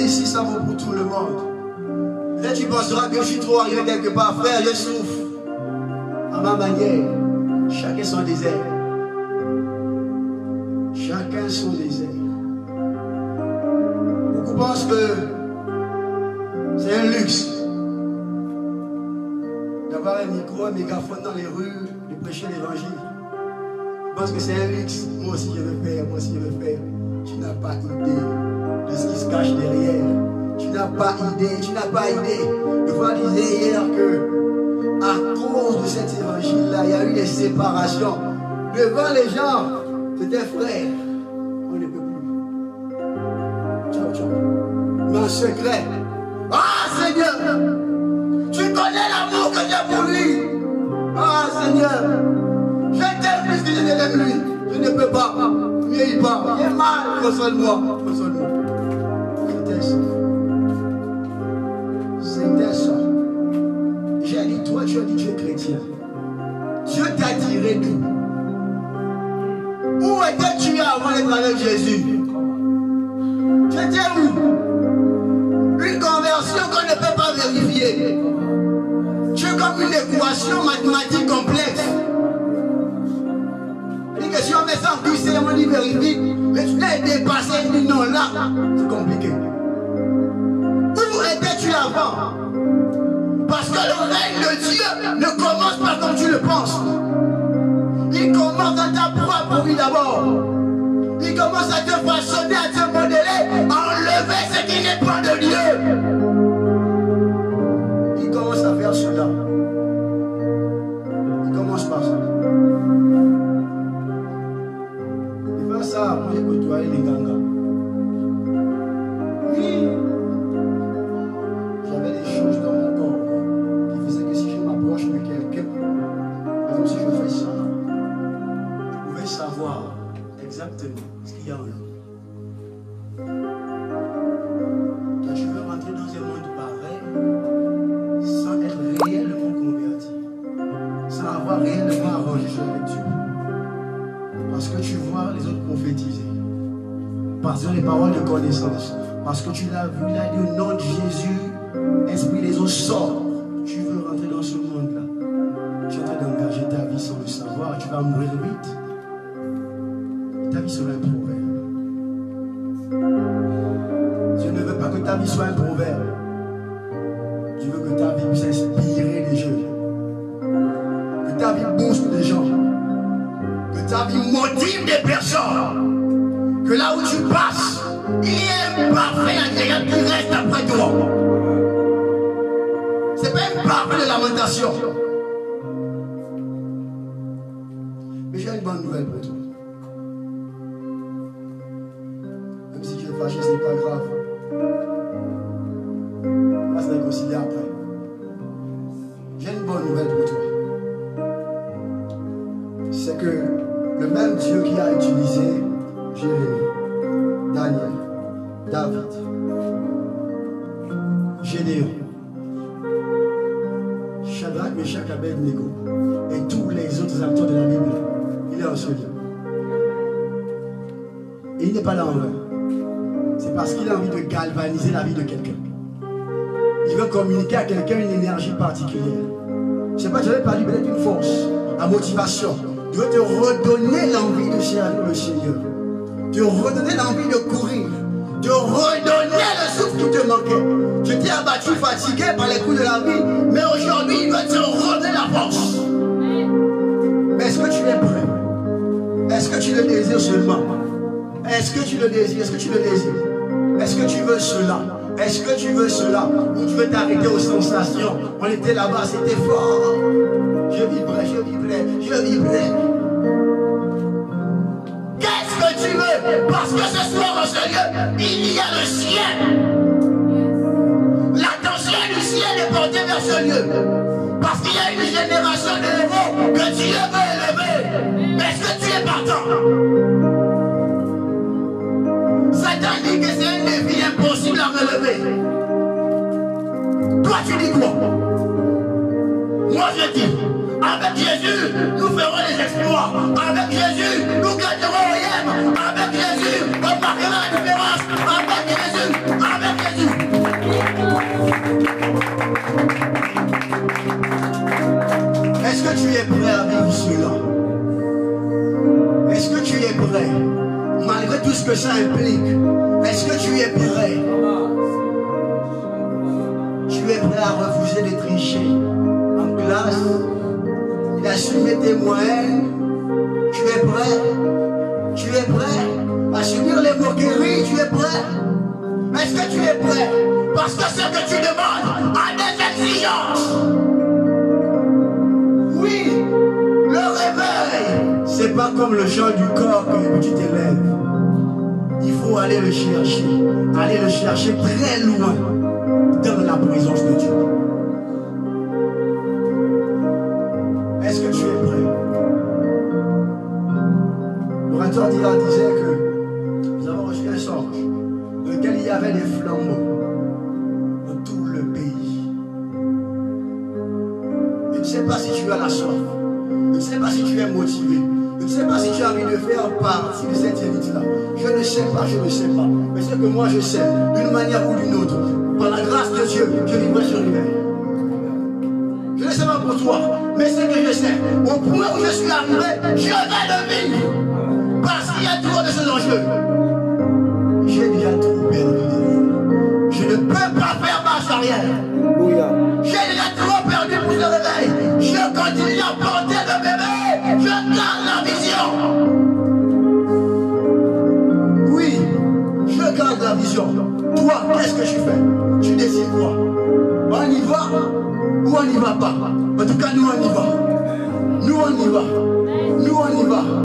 ici, ça vaut pour tout le monde. Peut-être tu penseras que je suis trop arrivé quelque part. Frère, je souffre. À ma manière. Chacun son désert. Chacun son désert. Beaucoup pensent que c'est un luxe d'avoir un micro, un mégaphone dans les rues, de prêcher l'évangile. Je pense que c'est un luxe. Moi aussi je veux faire, moi aussi je veux faire. Tu n'as pas idée de ce qui se cache derrière. Tu n'as pas idée, tu n'as pas idée. Le frère disait hier que à cause de cet évangile-là, il y a eu des séparations. Devant les gens, c'était frère. On ne peut plus. Ciao, ciao. Mais en secret. Ah Seigneur, tu connais l'amour que j'ai pour lui. Ah Seigneur, je t'aime plus que je ne l'aime lui. Je ne peux pas. Vieillis pas. J'ai mal. Console-moi. Console-moi. C'était ça. C'était ça. J'ai dit, toi, tu as dit, tu es chrétien. Dieu t'a tiré d'où? Où étais-tu avant d'être avec Jésus? Tu étais où? Une conversion qu'on ne peut pas vérifier. Tu es comme une équation mathématique complexe. On dit que si on met ça en plus, on dit vérifie, mais tu l'as dépassé, il dit non, là, c'est compliqué. Où étais-tu avant? Parce que le règne de Dieu ne commence pas comme tu le penses. Il commence dans ta propre vie d'abord. Il commence à te façonner, à te modeler, à enlever ce qui n'est pas de Dieu. Il commence à faire cela. Il commence par ça. Il fait ça, moi j'ai côtoyé les gangas. Oui. J'avais des choses dans mon corps qui faisaient que si je m'approche de quelqu'un, par exemple si je fais ça, je pouvais savoir exactement ce qu'il y a en lui. Toi, tu veux rentrer dans un monde pareil sans être réellement converti, sans avoir réellement arrangé avec Dieu. Parce que tu vois les autres prophétiser, parce que les paroles de connaissance, parce que tu l'as vu, il a dit au nom de Jésus, esprit des eaux sort. Tu veux rentrer dans ce monde-là. Tu es en train d'engager ta vie sans le savoir et tu vas mourir vite. Ta vie sera un proverbe. Dieu ne veut pas que ta vie soit un proverbe. Dieu veut que ta vie puisse inspirer les jeunes. Que ta vie booste les gens. Que ta vie motive des personnes. Que là où tu passes, il y a un parfait agréable qui reste après toi. C'est pas un parfait de lamentation. Mais j'ai une bonne nouvelle pour toi. Même si tu es fâché, ce n'est pas grave. On va se réconcilier après. J'ai une bonne nouvelle pour toi. C'est que le même Dieu qui a utilisé Jérémie, Daniel, David, Gédéon, Shadrach, Meshach, Abednego et tous les autres acteurs de la Bible, il est en ce lieu. Et il n'est pas là en vain. C'est parce qu'il a envie de galvaniser la vie de quelqu'un. Il veut communiquer à quelqu'un une énergie particulière. Je ne sais pas, j'avais parlé peut-être d'une force, la motivation. Dieu veut te redonner l'envie de servir le Seigneur. Te redonner l'envie de courir. Te redonner le souffle qui te manquait. Tu t'es abattu, fatigué par les coups de la vie, mais aujourd'hui, il veut te redonner la force. Mais est-ce que tu es prêt? Est-ce que tu le désires seulement? Est-ce que tu le désires? Est-ce que tu le désires? Est-ce que tu veux cela? Est-ce que tu veux cela? Ou tu veux t'arrêter aux sensations? On était là-bas, c'était fort. Je vibrais, je vibrais, je vibrais. Qu'est-ce que tu veux? Parce que ce soir, au Seigneur, il y a le ciel. L'attention du ciel est portée vers ce lieu. Parce qu'il y a une génération d'élevés que Dieu veut élever. Mais est-ce que tu es partant? Satan dit que c'est un défi impossible à relever. Toi, tu dis quoi? Moi, je dis, avec Jésus, nous ferons les exploits. Avec Jésus, nous gagnerons rien. Avec Jésus, on marquera la différence. Avec Jésus, avec Jésus. que ça implique? Est-ce que tu es prêt? Tu es prêt à refuser de tricher en classe, d'assumer tes moyens? Tu es prêt? Tu es prêt à subir les moqueries? Tu es prêt? Est-ce que tu es prêt? Parce que ce que tu demandes a des exigences. Oui, le réveil, c'est pas comme le chant du corps que tu t'élèves. Il faut aller le chercher très loin dans la présence de Dieu. Est-ce que tu es prêt? L'orateur d'hier disait que nous avons reçu un songe dans lequel il y avait des flambeaux dans tout le pays. Je ne sais pas si tu as la soif, je ne sais pas si tu es motivé, je ne sais pas si tu as envie de faire partie de cette élite-là. Je ne sais pas. Mais ce que moi je sais, d'une manière ou d'une autre, par la grâce de Dieu, je vivrai sur l'hiver. Je ne sais pas pour toi, mais ce que je sais, au point où je suis arrivé, je vais le vivre. Parce qu'il y a trop de choses en jeu.